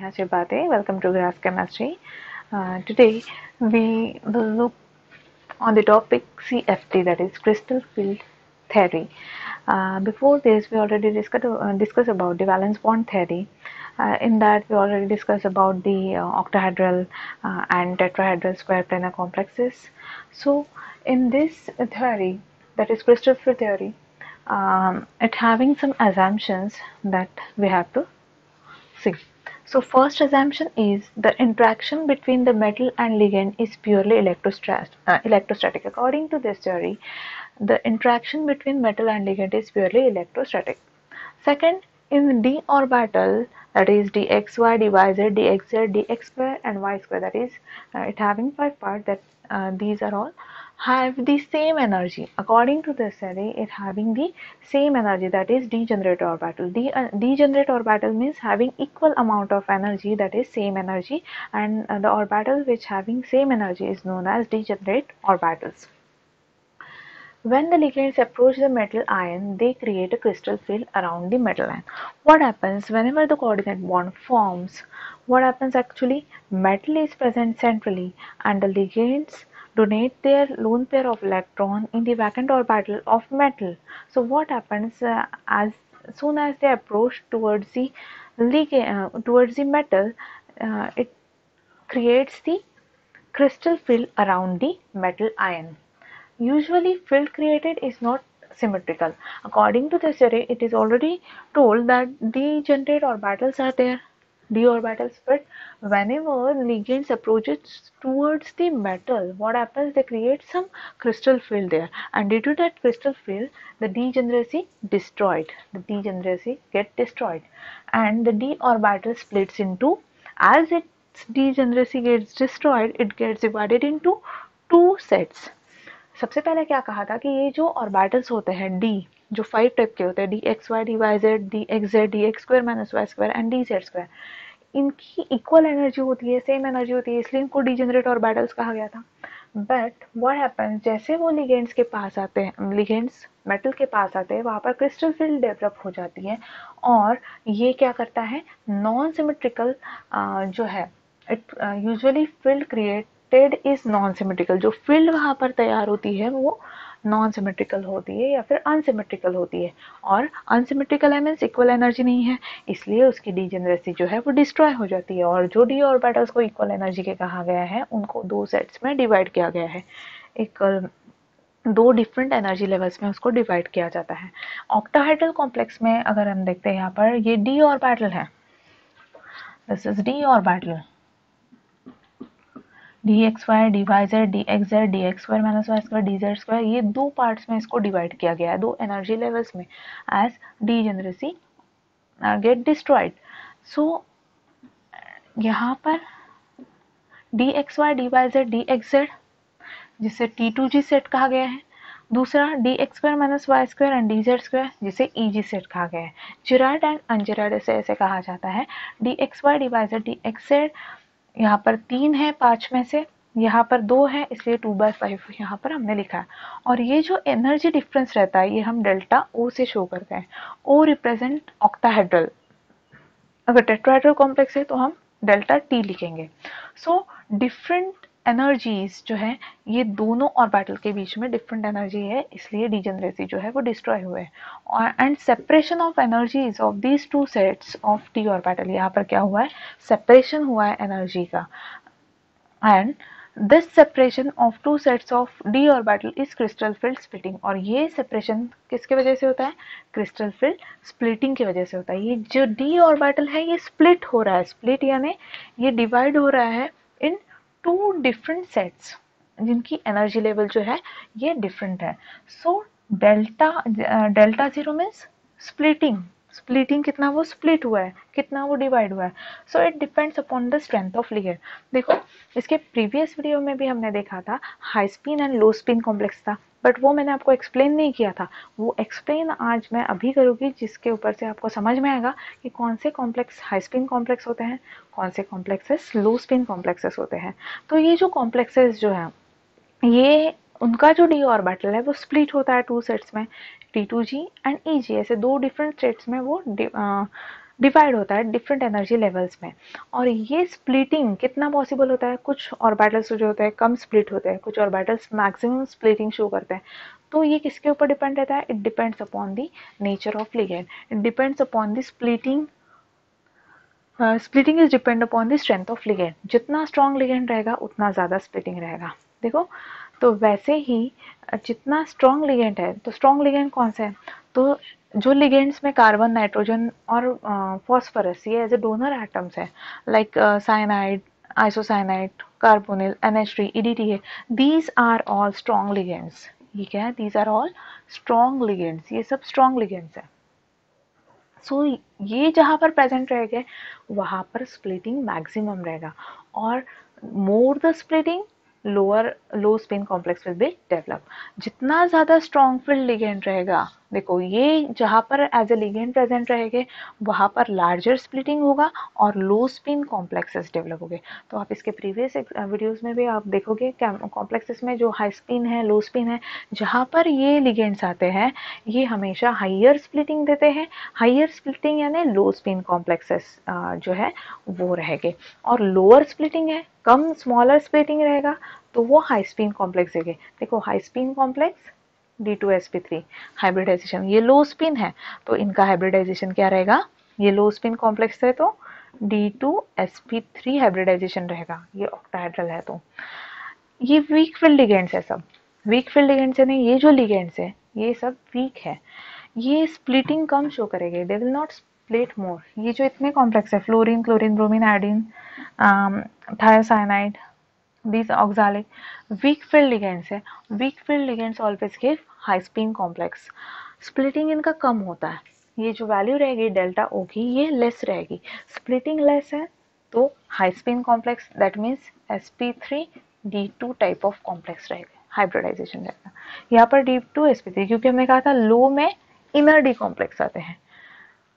Neha Chibate. Welcome to Graph Chemistry. Today we will look on the topic CFT, that is crystal field theory. Before this, we already discussed about the valence bond theory. In that, we already discussed about the octahedral and tetrahedral square planar complexes. So, in this theory, that is crystal field theory, it having some assumptions that we have to see. So first assumption is the interaction between the metal and ligand is purely electrostatic. According to this theory, the interaction between metal and ligand is purely electrostatic. Second, in d orbital, that is dxy, dyz, dxz, dx square and y square, that is it having 5 parts, that these are all have the same energy. According to this theory, it having the same energy, that is degenerate orbital. Degenerate orbital means having equal amount of energy, that is same energy, and the orbital which having same energy is known as degenerate orbitals. When the ligands approach the metal ion, they create a crystal field around the metal ion. What happens whenever the coordinate bond forms? What happens actually? Metal is present centrally and the ligands donate their lone pair of electron in the vacant orbital of metal. So what happens as soon as they approach towards the metal, it creates the crystal field around the metal ion. Usually field created is not symmetrical. According to this theory, it is already told that degenerate orbitals are there, d orbitals, but whenever ligands approaches towards the metal, what happens? They create some crystal field there, and due to that crystal field, the degeneracy destroyed. The degeneracy get destroyed, and the d orbital splits into, as its degeneracy gets destroyed, it gets divided into two sets. सबसे पहले क्या कहा था कि ये जो orbitals होते हैं डी, जो 5 टाइप के होते हैं, d x y, d y z, d x z, d x square minus y square and d z square, इनकी इक्वल एनर्जी होती है, सेम एनर्जी होती है, इसलिए इनको डीजेनरेट ऑर्बिटल्स कहा गया था. बट व्हाट हैपेंस, जैसे वो लिगेंड्स के पास आते हैं, लिगेंड्स मेटल के पास आते हैं, वहाँ पर क्रिस्टल फील्ड डेवलप हो जाती है और ये क्या करता है, नॉन सिमेट्रिकल जो है, it usually field created is non symmetrical. जो फील्ड वहाँ पर तैयार होती है वो नॉन सिमेट्रिकल होती है या फिर अनसिमेट्रिकल होती है, और अनसिमेट्रिकल है मीन्स इक्वल एनर्जी नहीं है, इसलिए उसकी डीजेनरेसी जो है वो डिस्ट्रॉय हो जाती है. और जो डी ऑर्बिटल्स को इक्वल एनर्जी के कहा गया है, उनको दो सेट्स में डिवाइड किया गया है. एक दो डिफरेंट एनर्जी लेवल्स में उसको डिवाइड किया जाता है. ऑक्टाहेड्रल कॉम्प्लेक्स में अगर हम देखते हैं, यहाँ पर ये डी ऑर्बिटल है, this is d orbital, dxy, dyz, dxz, dx square minus y square, dz square, ये दो पार्ट्स में इसको डिवाइड किया गया है, दो एनर्जी लेवल्स में, एज डीजेनरेसी गेट डिस्ट्रॉयड. सो यहाँ पर dxy, dyz, dxz, जिसे T2G सेट कहा गया है. दूसरा dx square minus y square and dz square, जिसे EG सेट कहा गया है. जिराइड एंड अनजिराइड ऐसे कहा जाता है. dxy, dyz, dxz, यहाँ पर 3 है 5 में से, यहाँ पर 2 है, इसलिए 2/5 यहाँ पर हमने लिखा है. और ये जो एनर्जी डिफरेंस रहता है, ये हम डेल्टा O से शो करते हैं. O रिप्रेजेंट ऑक्टाहेड्रल, अगर टेट्राहेड्रल कॉम्प्लेक्स है तो हम डेल्टा T लिखेंगे. सो डिफरेंट एनर्जीज जो है, ये दोनों ऑर्बिटल के बीच में डिफरेंट एनर्जी है, इसलिए डीजेनरेसी जो है वो डिस्ट्रॉय हुए है. और and separation of energies of these two sets of D orbital, यहाँ पर क्या हुआ है, सेपरेशन हुआ है एनर्जी का. And this separation of two sets of D orbital is crystal field splitting. और ये सेपरेशन किसके वजह से होता है, क्रिस्टल फील्ड स्प्लिटिंग की वजह से होता है. ये जो डी ऑर्बिटल है ये स्प्लिट हो रहा है, स्प्लिट यानी ये डिवाइड हो रहा है इन टू डिफरेंट सेट्स, जिनकी एनर्जी लेवल जो है ये डिफरेंट है. So delta zero means splitting, splitting कितना वो स्प्लिट हुआ है, कितना वो डिवाइड हुआ है. So it depends upon the strength of ligand. देखो इसके प्रीवियस वीडियो में भी हमने देखा था high spin and low spin complex था, बट वो मैंने आपको एक्सप्लेन नहीं किया था. वो एक्सप्लेन आज मैं अभी करूँगी, जिसके ऊपर से आपको समझ में आएगा कि कौन से कॉम्प्लेक्स हाई स्पिन कॉम्प्लेक्स होते हैं, कौन से कॉम्प्लेक्सेस लो स्पिन कॉम्प्लेक्सेस होते हैं. तो ये जो कॉम्प्लेक्सेस जो हैं, ये उनका जो डी ऑर्बिटल है वो स्प्लिट होता है टू सेट्स में, T2G एंड EG, ऐसे दो डिफरेंट सेट्स में वो डिवाइड होता है डिफरेंट एनर्जी लेवल्स में। और ये स्प्लिटिंग कितना पॉसिबल होता है, कुछ ऑर्बिटल्स जो होते हैं कम स्प्लिट होते हैं, कुछ ऑर्बिटल्स मैक्सिमम स्प्लिटिंग शो करते हैं। तो ये किसके ऊपर डिपेंड रहता है, it depends upon the nature of ligand, it depends upon the splitting. Splitting is depend upon the strength of ligand, जितना स्ट्रॉन्ग लिगेंड रहेगा उतना ज़्यादा स्प्लिटिंग रहेगा। देखो, तो वैसे ही जितना स्ट्रॉन्ग लिगेंड है, तो स्ट्रॉन्ग लिगेंड कौन सा है, तो जो लिगेंड्स में कार्बन, नाइट्रोजन और फॉस्फोरस ये एज ए डोनर एटम्स है, like cyanide, isocyanide, carbonyl, NH3, EDTA, these are all strong ligands. ये क्या है, these are all strong ligands, ये सब स्ट्रॉन्ग लिगेंड्स है। सो ये जहाँ पर प्रेजेंट रहेगा वहाँ पर स्प्लिटिंग मैक्सिमम रहेगा, और more the splitting lower low spin complex will be develop. जितना ज़्यादा स्ट्रॉन्ग फील्ड लिगेंड रहेगा, देखो ये जहाँ पर एज ए लिगेंड प्रेजेंट रहेंगे वहाँ पर लार्जर स्प्लिटिंग होगा और लो स्पिन कॉम्प्लेक्सेस डेवलप होंगे। तो आप इसके प्रीवियस वीडियोस में भी आप देखोगे कॉम्प्लेक्सेस में जो हाई स्पिन है, लो स्पिन है, जहाँ पर ये लिगेंड्स आते हैं ये हमेशा हाइयर स्प्लिटिंग देते हैं। हाइयर स्प्लिटिंग यानी लो स्पिन कॉम्प्लेक्सेस जो है वो रहेंगे, और लोअर स्प्लिटिंग है, कम स्मॉलर स्प्लिटिंग रहेगा तो वो हाई स्पिन कॉम्प्लेक्स देंगे। देखो high spin complex D2sp3 hybridisation, ये लो स्पिन है तो इनका हाइब्रिडाइजेशन क्या रहेगा, ये लो स्पिन कॉम्प्लेक्स है तो D2sp3 हाइब्रिडाइजेशन रहेगा, ये ऑक्टाहेड्रल है। तो ये वीक फील्ड लिगेंड्स है सब, वीक फील्ड लिगेंड्स है नहीं, ये जो लिगेंड्स है ये सब वीक है, ये स्प्लिटिंग कम शो करेंगे, दे विल नॉट स्प्लिट मोर। ये जो इतने कॉम्प्लेक्स है, fluorine, chlorine, bromine, iodine, thiocyanide, these oxalic weak field ligands है, weak field ligands always give high spin complex, splitting इनका कम होता है, ये जो वैल्यू रहेगी डेल्टा ओ की ये लेस रहेगी, स्प्लिटिंग लेस है तो high spin complex that means sp3d2 type of complex रहेगा, हाइब्रिडाइजेशन रहेगा। यहाँ पर D2sp3 क्योंकि हमने कहा था लो में इनर डी कॉम्प्लेक्स आते हैं,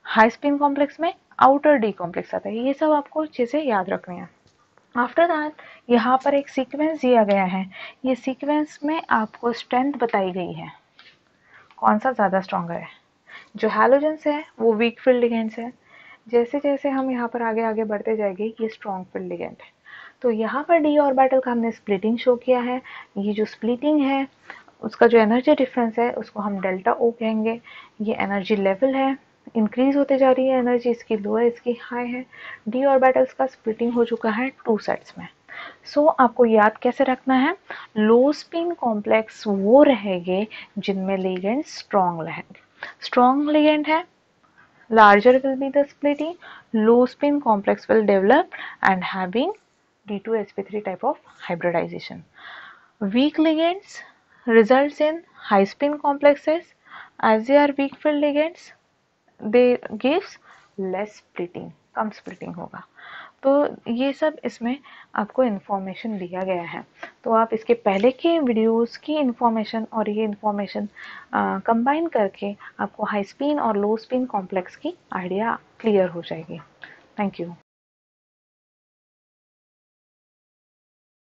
हाई स्पिन कॉम्प्लेक्स में आउटर डी कॉम्प्लेक्स आता है, ये सब आपको चीज़ें याद रखनी है। आफ्टर दैट यहाँ पर एक सीक्वेंस दिया गया है, ये सीक्वेंस में आपको स्ट्रेंथ बताई गई है, कौन सा ज़्यादा स्ट्रॉन्गर है। जो हैलोजेंस है वो वीक फील्ड लिगेंड्स है, जैसे जैसे हम यहाँ पर आगे आगे बढ़ते जाएंगे ये स्ट्रॉन्ग फील्ड लिगेंड है। तो यहाँ पर डी ऑर्बिटल का हमने स्प्लिटिंग शो किया है, ये जो स्प्लिटिंग है उसका जो एनर्जी डिफरेंस है उसको हम डेल्टा ओ कहेंगे। ये एनर्जी लेवल है, इंक्रीज होते जा रही है एनर्जी, इसकी लो है इसकी हाई है। डी ऑर्बिटल्स का स्प्लिटिंग हो चुका है 2 सेट्स में। सो आपको याद कैसे रखना है, लो स्पिन कॉम्प्लेक्स वो रहेंगे जिनमें लिगेंड स्ट्रॉन्ग रहेंगे, स्ट्रॉन्ग लिगेंड है larger will be the splitting, low spin complex will develop and having D2sp3 type of hybridization. Weak ligands results in high spin complexes, as they are weak field ligands they gives less splitting, come splitting होगा। तो ये सब इसमें आपको information दिया गया है, तो आप इसके पहले के वीडियोस की इन्फॉर्मेशन और ये इन्फॉर्मेशन कंबाइन करके आपको हाई स्पिन और लो स्पिन कॉम्प्लेक्स की आइडिया क्लियर हो जाएगी। Thank you.